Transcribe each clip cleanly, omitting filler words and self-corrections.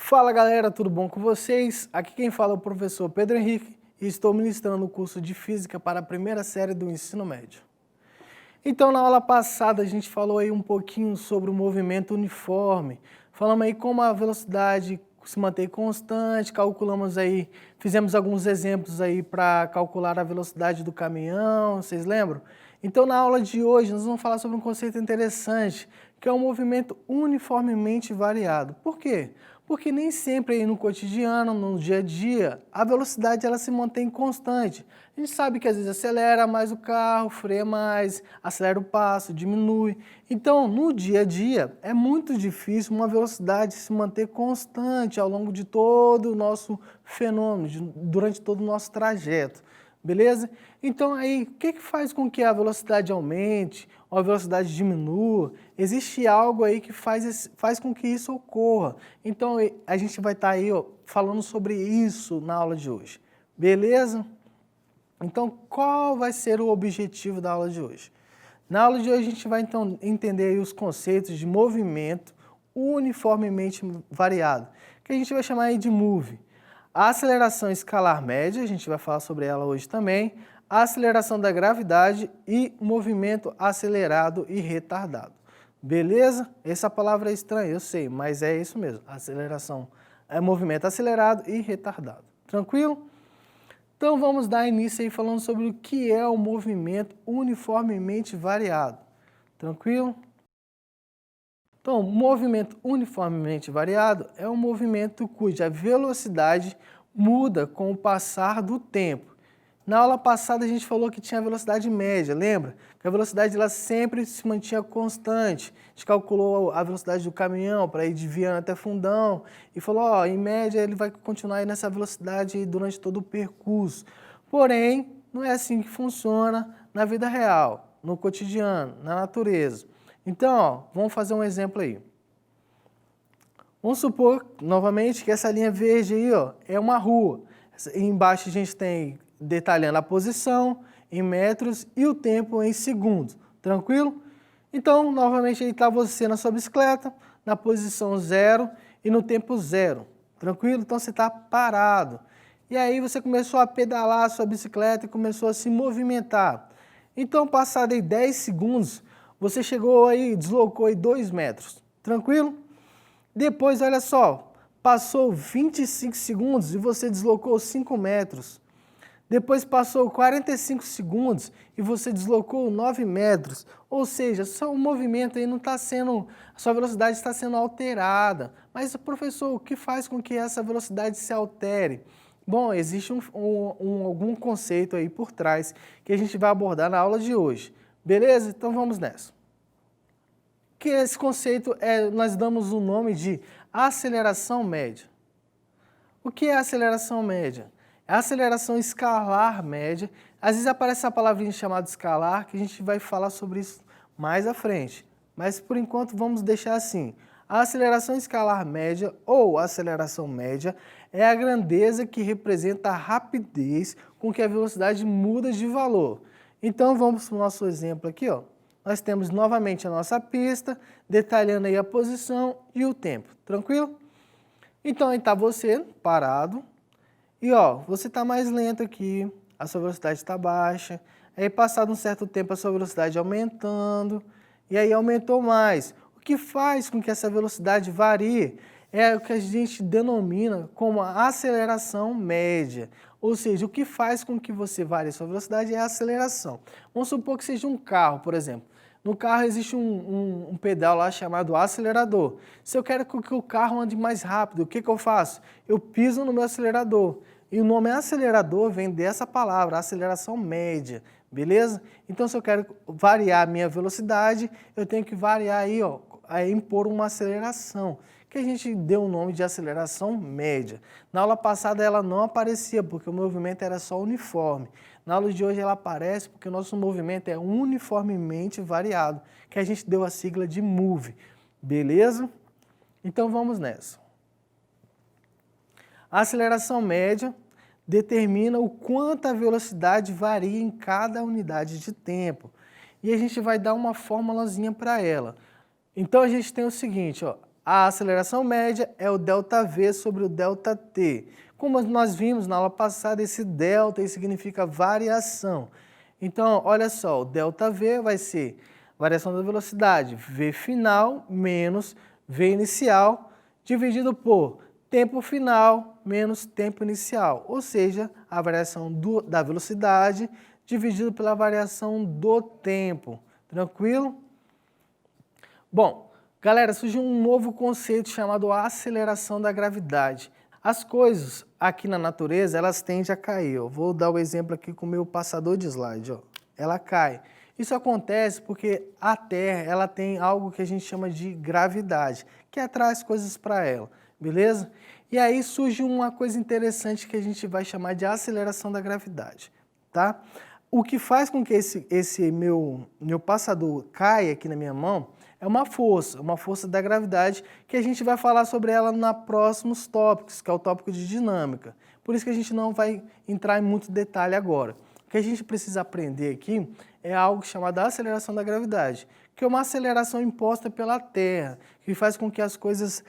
Fala galera, tudo bom com vocês? Aqui quem fala é o professor Pedro Henrique e estou ministrando o curso de Física para a primeira série do ensino médio. Então na aula passada a gente falou aí um pouquinho sobre o movimento uniforme, falamos aí como a velocidade se mantém constante, calculamos aí, fizemos alguns exemplos aí para calcular a velocidade do caminhão, vocês lembram? Então na aula de hoje nós vamos falar sobre um conceito interessante, que é o movimento uniformemente variado. Por quê? Porque nem sempre aí no cotidiano, no dia a dia, a velocidade ela se mantém constante. A gente sabe que às vezes acelera mais o carro, freia mais, acelera o passo, diminui. Então, no dia a dia, é muito difícil uma velocidade se manter constante ao longo de todo o nosso fenômeno, durante todo o nosso trajeto. Beleza? Então aí, o que faz com que a velocidade aumente ou a velocidade diminua? Existe algo aí que faz com que isso ocorra. Então a gente vai estar aí falando sobre isso na aula de hoje. Beleza? Então qual vai ser o objetivo da aula de hoje? Na aula de hoje a gente vai então entender aí os conceitos de movimento uniformemente variado, que a gente vai chamar aí de MOVE. A aceleração escalar média, a gente vai falar sobre ela hoje também, a aceleração da gravidade e movimento acelerado e retardado. Beleza? Essa palavra é estranha, eu sei, mas é isso mesmo. Aceleração é movimento acelerado e retardado. Tranquilo? Então vamos dar início aí falando sobre o que é o movimento uniformemente variado. Tranquilo? Então, movimento uniformemente variado é um movimento cuja velocidade muda com o passar do tempo. Na aula passada a gente falou que tinha a velocidade média, lembra? Que a velocidade ela sempre se mantinha constante. A gente calculou a velocidade do caminhão para ir de Viana até Fundão e falou, ó, em média ele vai continuar aí nessa velocidade durante todo o percurso. Porém, não é assim que funciona na vida real, no cotidiano, na natureza. Então, ó, vamos fazer um exemplo aí. Vamos supor, novamente, que essa linha verde aí, ó, é uma rua. Embaixo a gente tem detalhando a posição em metros e o tempo em segundos. Tranquilo? Então, novamente, aí está você na sua bicicleta, na posição 0 e no tempo 0. Tranquilo? Então, você está parado. E aí você começou a pedalar a sua bicicleta e começou a se movimentar. Então, passado aí 10 segundos, você chegou aí, deslocou aí 2 metros, tranquilo? Depois, olha só, passou 25 segundos e você deslocou 5 metros. Depois passou 45 segundos e você deslocou 9 metros. Ou seja, o movimento aí não está sendo, a sua velocidade está sendo alterada. Mas, professor, o que faz com que essa velocidade se altere? Bom, existe algum conceito aí por trás que a gente vai abordar na aula de hoje. Beleza? Então vamos nessa. Que esse conceito nós damos o nome de aceleração média. O que é aceleração média? É a aceleração escalar média. Às vezes aparece essa palavrinha chamada escalar, que a gente vai falar sobre isso mais à frente. Mas por enquanto vamos deixar assim. A aceleração escalar média ou aceleração média é a grandeza que representa a rapidez com que a velocidade muda de valor. Então vamos para o nosso exemplo aqui, ó. Nós temos novamente a nossa pista, detalhando aí a posição e o tempo, tranquilo? Então aí está você parado e ó, você está mais lento aqui, a sua velocidade está baixa, aí passado um certo tempo a sua velocidade aumentando e aí aumentou mais. O que faz com que essa velocidade varie é o que a gente denomina como a aceleração média. Ou seja, o que faz com que você varie a sua velocidade é a aceleração. Vamos supor que seja um carro, por exemplo. No carro existe um pedal lá chamado acelerador. Se eu quero que o carro ande mais rápido, o que eu faço? Eu piso no meu acelerador. E o nome acelerador vem dessa palavra, aceleração média. Beleza? Então, se eu quero variar a minha velocidade, eu tenho que variar aí, ó, impor uma aceleração, que a gente deu o nome de aceleração média. Na aula passada ela não aparecia, porque o movimento era só uniforme. Na aula de hoje ela aparece porque o nosso movimento é uniformemente variado, que a gente deu a sigla de MOVE. Beleza? Então vamos nessa. A aceleração média determina o quanto a velocidade varia em cada unidade de tempo. E a gente vai dar uma formulazinha para ela. Então a gente tem o seguinte, ó, A aceleração média é o ΔV sobre o ΔT. Como nós vimos na aula passada, esse delta aí significa variação. Então, olha só, o ΔV vai ser variação da velocidade, V final menos V inicial, dividido por tempo final menos tempo inicial, ou seja, a variação da velocidade dividido pela variação do tempo. Tranquilo? Bom, galera, surgiu um novo conceito chamado aceleração da gravidade. As coisas aqui na natureza, elas tendem a cair. Eu vou dar o exemplo aqui com o meu passador de slide. Ó. Ela cai. Isso acontece porque a Terra ela tem algo que a gente chama de gravidade, que atrai as coisas para ela, beleza? E aí surge uma coisa interessante que a gente vai chamar de aceleração da gravidade, tá? O que faz com que esse meu passador caia aqui na minha mão é uma força da gravidade, que a gente vai falar sobre ela nos próximos tópicos, que é o tópico de dinâmica. Por isso que a gente não vai entrar em muito detalhe agora. O que a gente precisa aprender aqui é algo chamado aceleração da gravidade, que é uma aceleração imposta pela Terra, que faz com que as coisas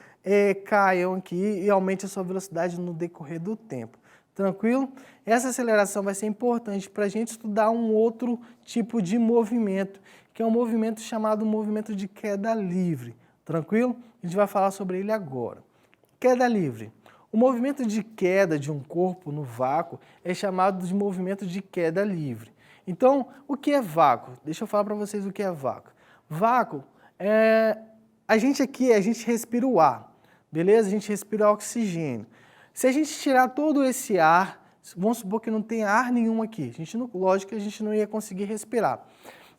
caiam aqui e aumente a sua velocidade no decorrer do tempo. Tranquilo? Essa aceleração vai ser importante para a gente estudar um outro tipo de movimento, que é um movimento chamado movimento de queda livre. Tranquilo? A gente vai falar sobre ele agora. Queda livre. O movimento de queda de um corpo no vácuo é chamado de movimento de queda livre. Então, o que é vácuo? Deixa eu falar para vocês o que é vácuo. Vácuo a gente respira o ar, beleza? A gente respira oxigênio. Se a gente tirar todo esse ar, vamos supor que não tem ar nenhum aqui, lógico que a gente não ia conseguir respirar.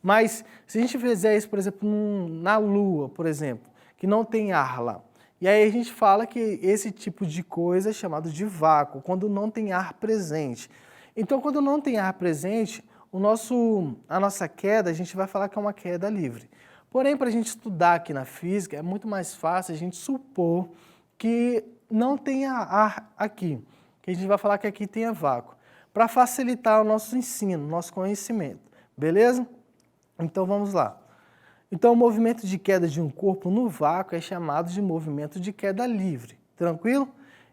Mas se a gente fizer isso, por exemplo, na Lua, por exemplo, que não tem ar lá, e aí a gente fala que esse tipo de coisa é chamado de vácuo, quando não tem ar presente. Então, quando não tem ar presente, a nossa queda, a gente vai falar que é uma queda livre. Porém, para a gente estudar aqui na física, é muito mais fácil a gente supor que não tenha ar aqui, que a gente vai falar que aqui tenha vácuo, para facilitar o nosso ensino, nosso conhecimento, beleza? Então vamos lá. Então o movimento de queda de um corpo no vácuo é chamado de movimento de queda livre, tranquilo?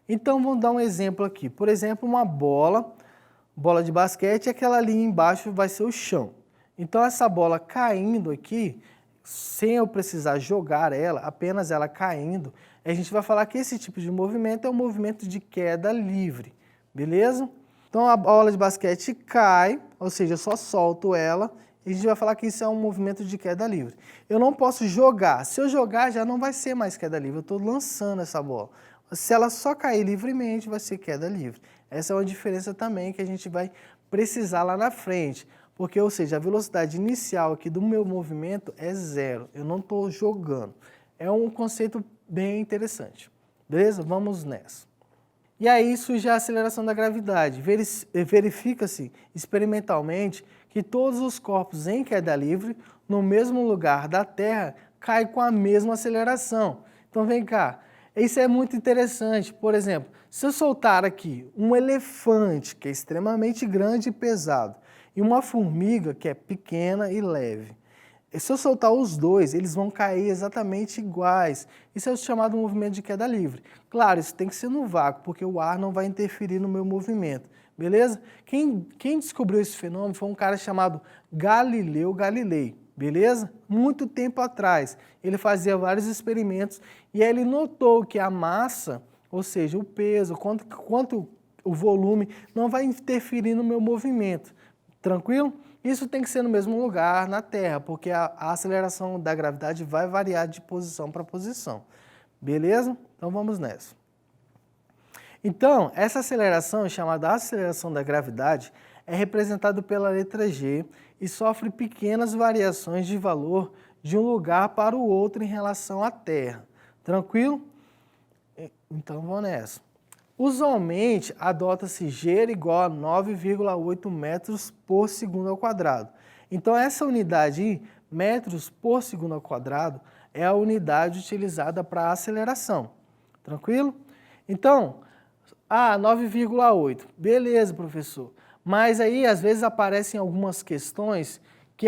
Então vamos dar um exemplo aqui, por exemplo, uma bola de basquete, e aquela ali embaixo vai ser o chão. Então essa bola caindo aqui, sem eu precisar jogar ela, apenas ela caindo, a gente vai falar que esse tipo de movimento é um movimento de queda livre, beleza? Então a bola de basquete cai, ou seja, eu só solto ela, e a gente vai falar que isso é um movimento de queda livre. Eu não posso jogar, se eu jogar já não vai ser mais queda livre, eu estou lançando essa bola. Se ela só cair livremente, vai ser queda livre. Essa é uma diferença também que a gente vai precisar lá na frente. Porque, ou seja, a velocidade inicial aqui do meu movimento é zero. Eu não estou jogando. É um conceito bem interessante. Beleza? Vamos nessa. E aí surge a aceleração da gravidade. Verifica-se experimentalmente que todos os corpos em queda livre, no mesmo lugar da Terra, caem com a mesma aceleração. Então vem cá. Isso é muito interessante. Por exemplo, se eu soltar aqui um elefante, que é extremamente grande e pesado, e uma formiga, que é pequena e leve, se eu soltar os dois, eles vão cair exatamente iguais. Isso é o chamado movimento de queda livre. Claro, isso tem que ser no vácuo, porque o ar não vai interferir no meu movimento. Beleza? Quem descobriu esse fenômeno foi um cara chamado Galileu Galilei. Beleza? Muito tempo atrás. Ele fazia vários experimentos e aí ele notou que a massa, ou seja, o peso, quanto o volume, não vai interferir no meu movimento. Tranquilo? Isso tem que ser no mesmo lugar na Terra, porque a aceleração da gravidade vai variar de posição para posição. Beleza? Então vamos nessa. Então, essa aceleração, chamada aceleração da gravidade, é representada pela letra G e sofre pequenas variações de valor de um lugar para o outro em relação à Terra. Tranquilo? Então vamos nessa. Usualmente, adota-se G igual a 9,8 metros por segundo ao quadrado. Então, essa unidade aí, metros por segundo ao quadrado, é a unidade utilizada para aceleração. Tranquilo? Então, 9,8. Beleza, professor. Mas aí, às vezes, aparecem algumas questões que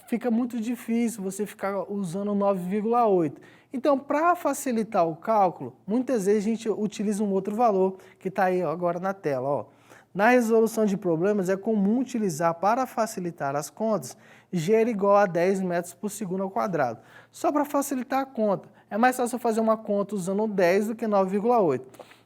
fica muito difícil você ficar usando 9,8. Então, para facilitar o cálculo, muitas vezes a gente utiliza um outro valor que está aí agora na tela. Ó. Na resolução de problemas, é comum utilizar para facilitar as contas g era igual a 10 metros por segundo ao quadrado. Só para facilitar a conta. É mais fácil eu fazer uma conta usando 10 do que 9,8.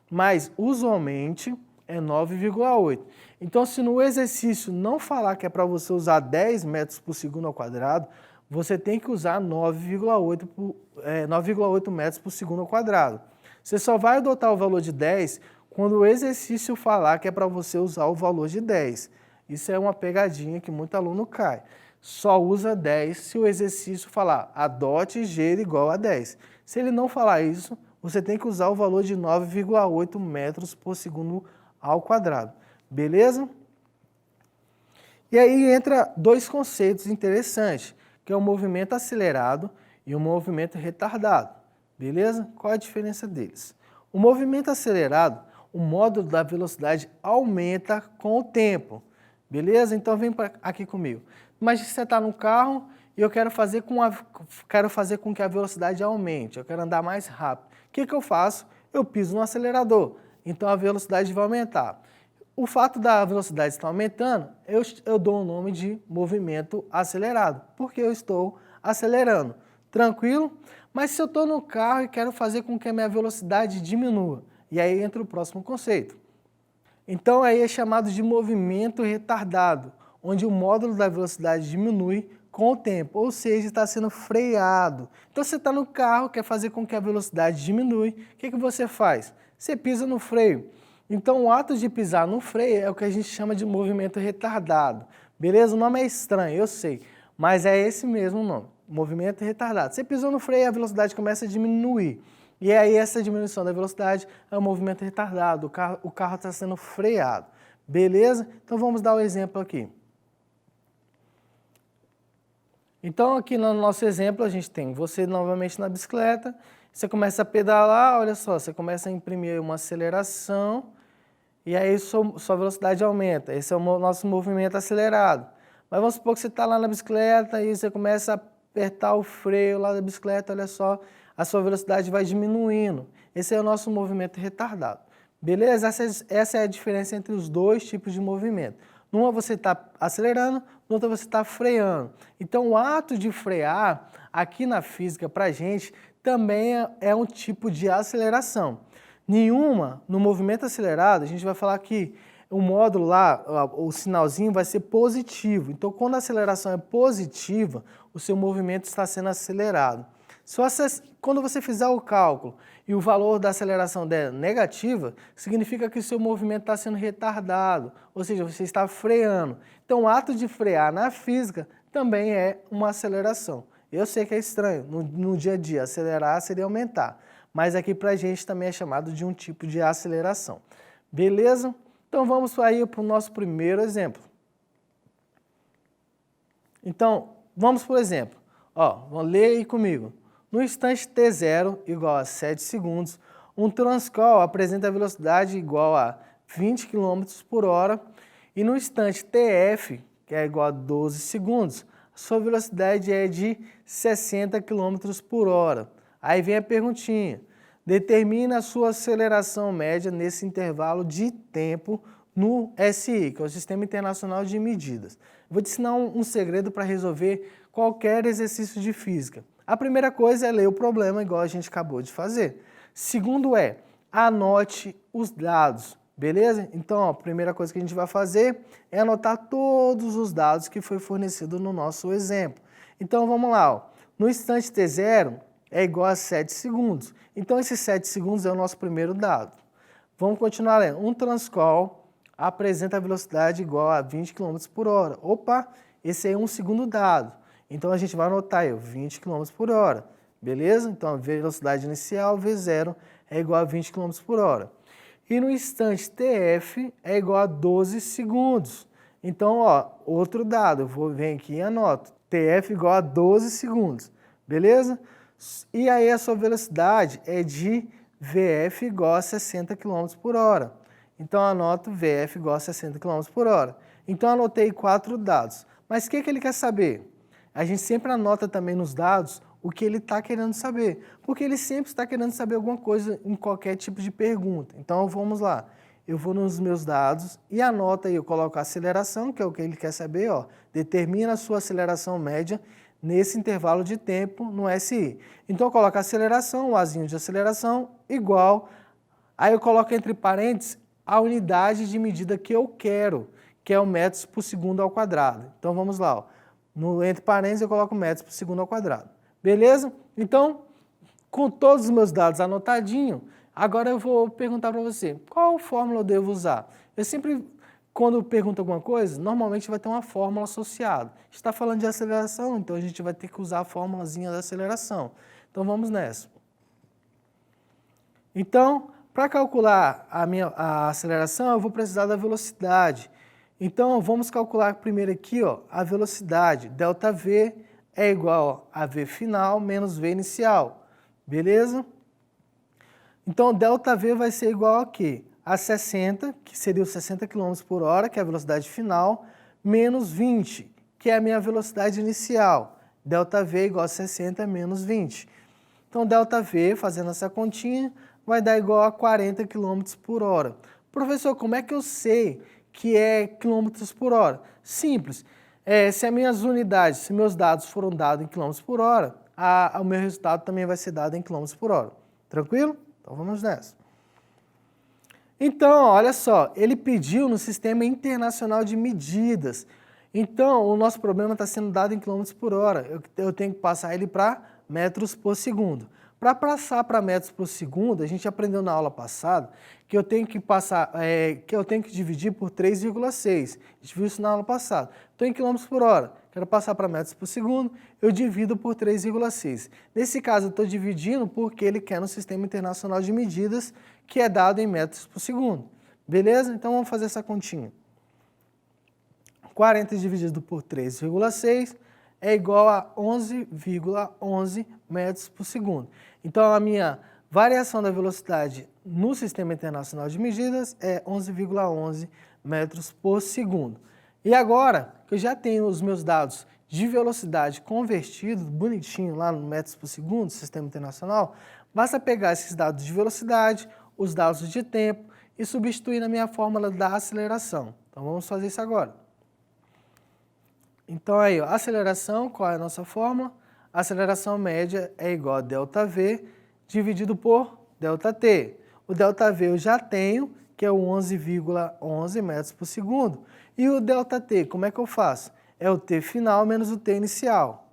Mas, usualmente, é 9,8. Então, se no exercício não falar que é para você usar 10 metros por segundo ao quadrado, você tem que usar 9,8 metros por segundo ao quadrado. Você só vai adotar o valor de 10 quando o exercício falar que é para você usar o valor de 10. Isso é uma pegadinha que muito aluno cai. Só usa 10 se o exercício falar adote g igual a 10. Se ele não falar isso, você tem que usar o valor de 9,8 metros por segundo ao quadrado. Beleza? E aí entra dois conceitos interessantes, que é o movimento acelerado e o movimento retardado. Beleza? Qual a diferença deles? O movimento acelerado, o módulo da velocidade aumenta com o tempo. Beleza? Então vem aqui comigo. Imagina que você está no carro e eu quero fazer com que a velocidade aumente, eu quero andar mais rápido. O que eu faço? Eu piso no acelerador, então a velocidade vai aumentar. O fato da velocidade estar aumentando, eu dou o nome de movimento acelerado, porque eu estou acelerando. Tranquilo? Mas se eu estou no carro e quero fazer com que a minha velocidade diminua, e aí entra o próximo conceito. Então aí é chamado de movimento retardado, onde o módulo da velocidade diminui com o tempo, ou seja, está sendo freado. Então você está no carro, quer fazer com que a velocidade diminui, o que você faz? Você pisa no freio. Então, o ato de pisar no freio é o que a gente chama de movimento retardado. Beleza? O nome é estranho, eu sei, mas é esse mesmo nome, movimento retardado. Você pisou no freio e a velocidade começa a diminuir. E aí, essa diminuição da velocidade é o movimento retardado, o carro está sendo freado. Beleza? Então, vamos dar o exemplo aqui. Então, aqui no nosso exemplo, a gente tem você novamente na bicicleta, você começa a pedalar, olha só, você começa a imprimir uma aceleração, e aí sua velocidade aumenta. Esse é o nosso movimento acelerado. Mas vamos supor que você está lá na bicicleta e você começa a apertar o freio lá da bicicleta, olha só, a sua velocidade vai diminuindo. Esse é o nosso movimento retardado. Beleza? Essa é a diferença entre os dois tipos de movimento. Numa você está acelerando, na outra você está freando. Então o ato de frear, aqui na física para a gente, também é um tipo de aceleração. No movimento acelerado, a gente vai falar que o módulo lá, o sinalzinho vai ser positivo. Então, quando a aceleração é positiva, o seu movimento está sendo acelerado. Quando você fizer o cálculo e o valor da aceleração der negativa, significa que o seu movimento está sendo retardado, ou seja, você está freando. Então, o ato de frear na física também é uma aceleração. Eu sei que é estranho, no dia a dia, acelerar seria aumentar. Mas aqui para a gente também é chamado de um tipo de aceleração. Beleza? Então vamos aí para o nosso primeiro exemplo. Então, vamos por exemplo. Vamos ler aí comigo. No instante t0 igual a 7 segundos, um transcol apresenta a velocidade igual a 20 km por hora e no instante tf, que é igual a 12 segundos, a sua velocidade é de 60 km por hora. Aí vem a perguntinha, determina a sua aceleração média nesse intervalo de tempo no SI, que é o Sistema Internacional de Medidas. Vou te ensinar um segredo para resolver qualquer exercício de física. A primeira coisa é ler o problema, igual a gente acabou de fazer. Segundo é, anote os dados, beleza? Então, a primeira coisa que a gente vai fazer é anotar todos os dados que foi fornecido no nosso exemplo. Então, vamos lá. No instante t0, é igual a 7 segundos. Então, esses 7 segundos é o nosso primeiro dado. Vamos continuar lendo. Um transcol apresenta a velocidade igual a 20 km por hora. Opa, esse aí é um segundo dado. Então, a gente vai anotar aí, 20 km por hora. Beleza? Então, a velocidade inicial, V0, é igual a 20 km por hora. E no instante TF é igual a 12 segundos. Então, outro dado, eu vou vir aqui e anoto. TF igual a 12 segundos. Beleza? E aí a sua velocidade é de VF igual a 60 km por hora. Então, anoto VF igual a 60 km por hora. Então, anotei 4 dados. Mas o que ele quer saber? A gente sempre anota também nos dados o que ele está querendo saber, porque ele sempre está querendo saber alguma coisa em qualquer tipo de pergunta. Então, vamos lá. Eu vou nos meus dados e anoto aí, eu coloco a aceleração, que é o que ele quer saber, ó, determina a sua aceleração média nesse intervalo de tempo no SI. Então, eu coloco a aceleração, o Azinho de aceleração, igual, aí eu coloco entre parênteses a unidade de medida que eu quero, que é o metros por segundo ao quadrado. Então, vamos lá, ó. Entre parênteses eu coloco metros por segundo ao quadrado. Beleza? Então, com todos os meus dados anotadinhos, agora eu vou perguntar para você, qual fórmula eu devo usar? Eu sempre, quando pergunto alguma coisa, normalmente vai ter uma fórmula associada. A gente está falando de aceleração, então a gente vai ter que usar a fórmulazinha da aceleração. Então vamos nessa. Então, para calcular a aceleração, eu vou precisar da velocidade. Então, vamos calcular primeiro aqui, ó, a velocidade. ΔV é igual a V final menos V inicial. Beleza? Então, ΔV vai ser igual a quê? A 60, que seria os 60 km por hora, que é a velocidade final, menos 20, que é a minha velocidade inicial. ΔV é igual a 60 menos 20. Então, ΔV, fazendo essa continha, vai dar igual a 40 km por hora. Professor, como é que eu sei que é quilômetros por hora? Simples. Se as minhas unidades, se meus dados foram dados em quilômetros por hora, o meu resultado também vai ser dado em quilômetros por hora. Tranquilo? Então vamos nessa. Então, olha só, ele pediu no Sistema Internacional de Medidas. Então, o nosso problema está sendo dado em quilômetros por hora. Eu tenho que passar ele para metros por segundo. Para passar para metros por segundo, a gente aprendeu na aula passada que eu tenho que dividir por 3,6. A gente viu isso na aula passada. Estou em quilômetros por hora, quero passar para metros por segundo, eu divido por 3,6. Nesse caso, eu estou dividindo porque ele quer no Sistema Internacional de Medidas, que é dado em metros por segundo. Beleza? Então, vamos fazer essa continha. 40 dividido por 3,6 é igual a 11,11 metros por segundo. Então, a minha variação da velocidade no Sistema Internacional de Medidas é 11,11 metros por segundo. E agora, que eu já tenho os meus dados de velocidade convertidos, bonitinho lá no metros por segundo, Sistema Internacional, basta pegar esses dados de velocidade, os dados de tempo e substituir na minha fórmula da aceleração. Então, vamos fazer isso agora. Então, aí, ó, aceleração, qual é a nossa fórmula? A aceleração média é igual a ΔV dividido por ΔT. O ΔV eu já tenho, que é o 11,11 metros por segundo. E o ΔT, como é que eu faço? É o T final menos o T inicial.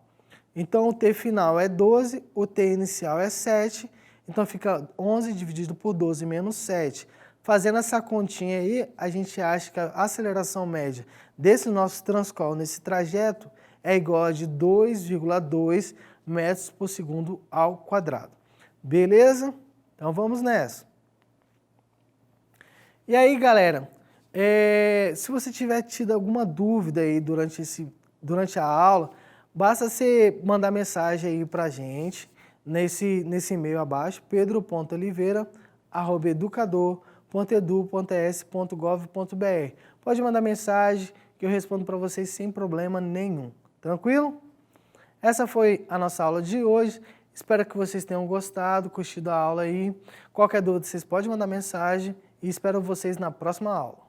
Então, o T final é 12, o T inicial é 7. Então, fica 11 dividido por 12 menos 7. Fazendo essa continha aí, a gente acha que a aceleração média desse nosso transcol nesse trajeto é igual a de 2,2 metros por segundo ao quadrado. Beleza? Então vamos nessa. E aí, galera, se você tiver tido alguma dúvida aí durante a aula, basta você mandar mensagem aí pra gente nesse e-mail abaixo, pedro.oliveira@educador.edu.es.gov.br. Pode mandar mensagem que eu respondo para vocês sem problema nenhum. Tranquilo? Essa foi a nossa aula de hoje. Espero que vocês tenham gostado, curtido a aula aí. Qualquer dúvida, vocês podem mandar mensagem e espero vocês na próxima aula.